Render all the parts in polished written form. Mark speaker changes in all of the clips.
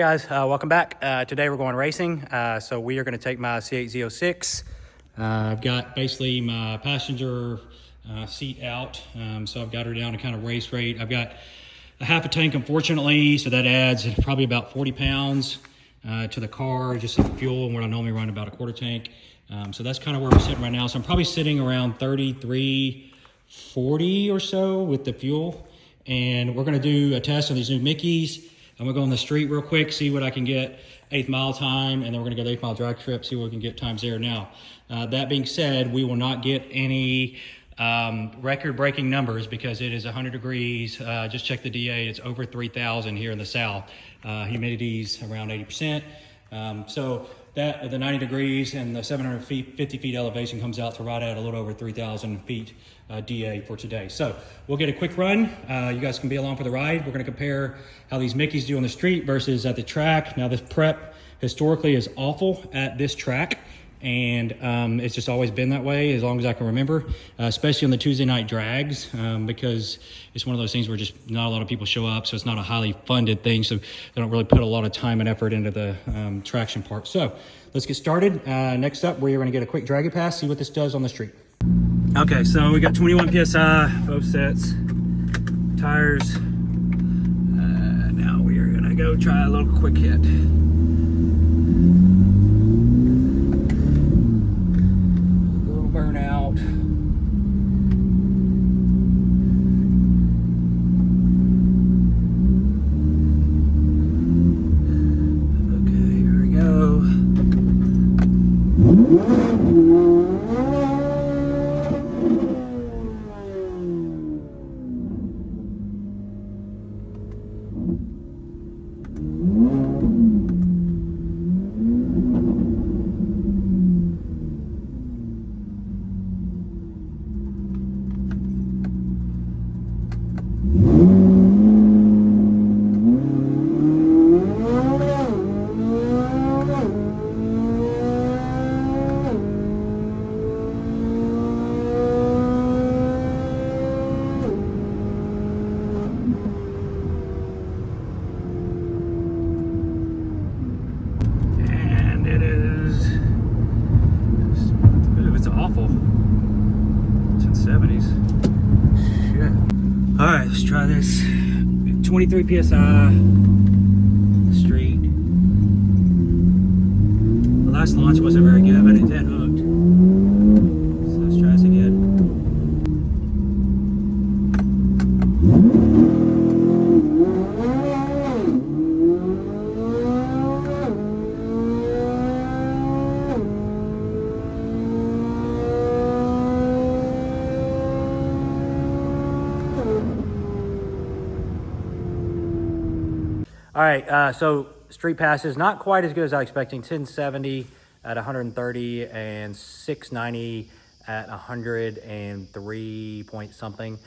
Speaker 1: Hey guys, welcome back. Today we're going racing. So we are going to take my z06. I've got basically my passenger seat out. So I've got her down to kind of race rate. I've got a half a tank, unfortunately, so that adds probably about 40 pounds to the car, just of fuel, where I normally run about a quarter tank. So that's kind of where we're sitting right now. So I'm probably sitting around 3340 or so with the fuel. And we're going to do a test on these new Mickeys. I'm gonna go on the street real quick, see what I can get 8th mile time, and then we're gonna go the 8th mile drag strip, see what we can get times there. Now, that being said, we will not get any record-breaking numbers because it is 100 degrees. Just check the DA, it's over 3,000 here in the south. Humidity's around 80%. So that the 90 degrees and the 750 feet elevation comes out to right at a little over 3,000 feet DA for today. So we'll get a quick run. You guys can be along for the ride. We're going to compare how these Mickeys do on the street versus at the track. Now, this prep historically is awful at this track, and it's just always been that way as long as I can remember, especially on the Tuesday night drags, because it's one of those things where just not a lot of people show up, so it's not a highly funded thing, so they don't really put a lot of time and effort into the traction part. So let's get started. Next up, we're going to get a quick draggy pass, see what this does on the street. Okay, so we got 21 PSI, both sets, tires. Now we are going to go try a little quick hit. Burnout. Okay, here we go. All right, let's try this. 23 PSI street. The last launch wasn't very good, but it did hooked. So let's try this again. All right, so street passes, not quite as good as I was expecting. 1070 at 130 and 690 at 103 point something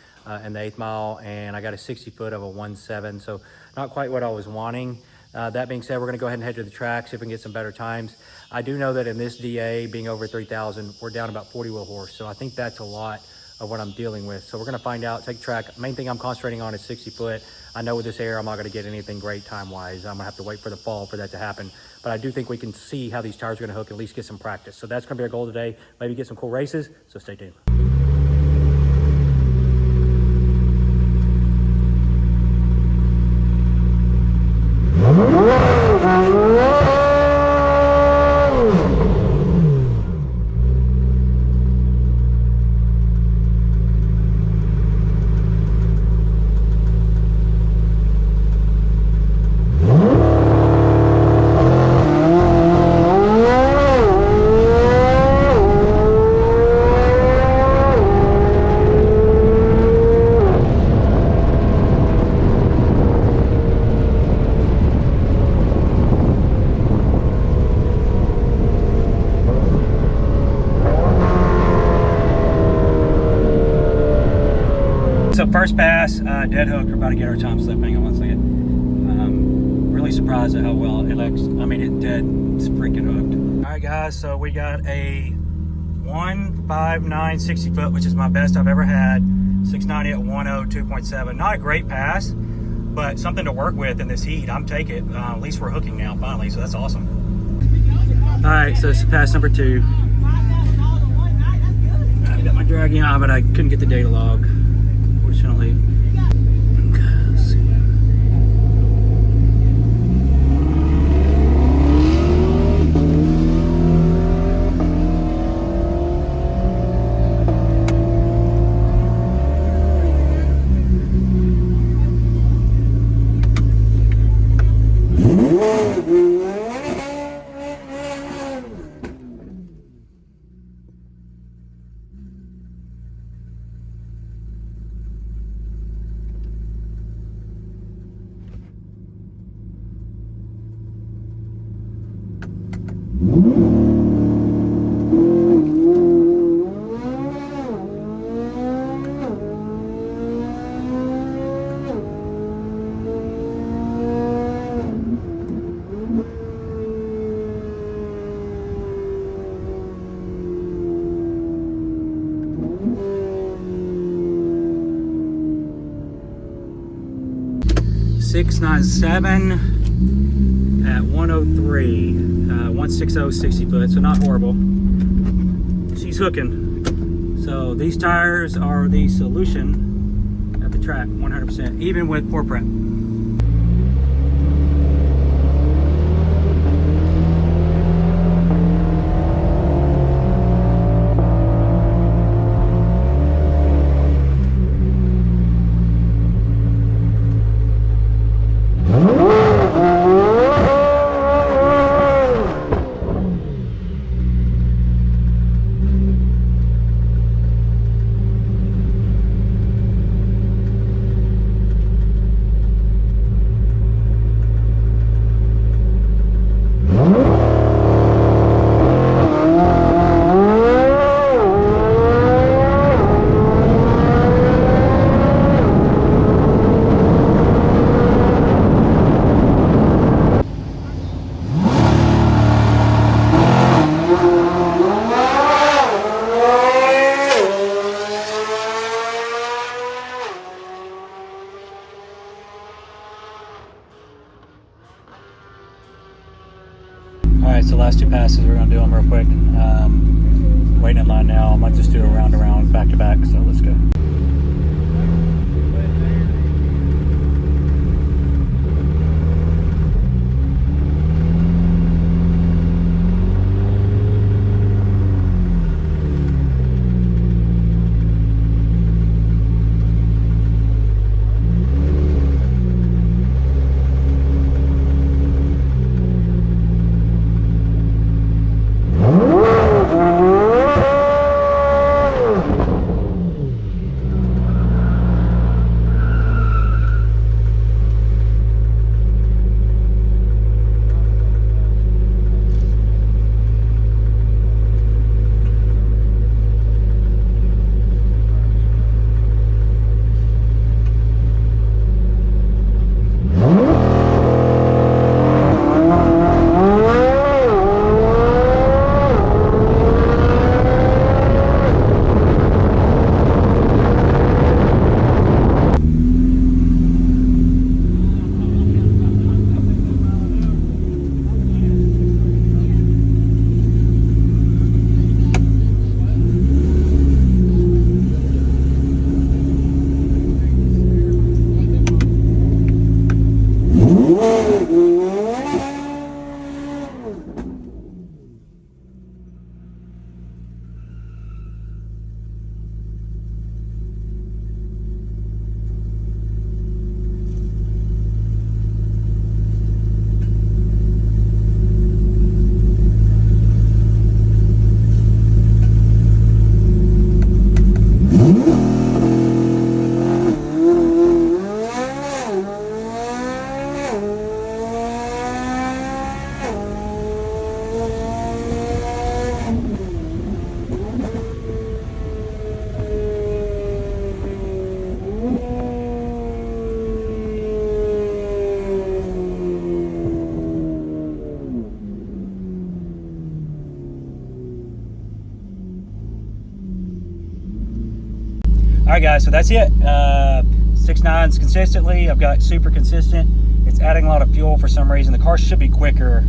Speaker 1: in the 8th mile. And I got a 60 foot of a 1.7, so not quite what I was wanting. That being said, we're gonna go ahead and head to the track, see if we can get some better times. I do know that in this DA, being over 3,000, we're down about 40 wheel horse. So I think that's a lot of what I'm dealing with. So we're gonna find out, take track. Main thing I'm concentrating on is 60 foot. I know with this air, I'm not gonna get anything great time-wise. I'm gonna have to wait for the fall for that to happen. But I do think we can see how these tires are gonna hook, at least get some practice. So that's gonna be our goal today. Maybe get some cool races, so stay tuned. So first pass, dead hook. We're about to get our time slip. Hang on one second. Really surprised at how well it looks. I mean, it's freaking hooked. All right, guys. So we got a 159 60 foot, which is my best I've ever had. 690 at 102.7. Not a great pass, but something to work with in this heat. I'm taking it. At least we're hooking now finally, so that's awesome. All right, so this is pass number 2. I've got my dragging on, but I couldn't get the data log, fortunately. Okay, let's see. .697 at 103, 160 60 foot, so not horrible. She's hooking. So these tires are the solution at the track, 100%, even with poor prep. Alright, so last 2 passes, we're going to do them real quick. Waiting in line now. I might just do a round around back to back, so let's go. All right, guys, so that's it. 6.9s consistently. I've got super consistent. It's adding a lot of fuel for some reason. The car should be quicker,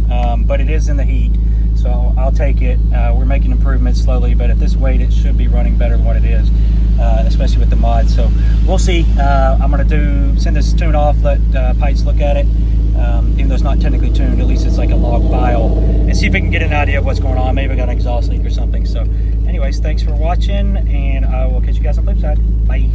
Speaker 1: but it is in the heat, so I'll take it. We're making improvements slowly, but at this weight, it should be running better than what it is, especially with the mod. So we'll see. I'm gonna send this tune off, let Pites look at it. Even though it's not technically tuned, at least it's like a log file, and see if we can get an idea of what's going on. Maybe I got an exhaust leak or something. So anyways, thanks for watching, and I will catch you guys on the flip side. Bye.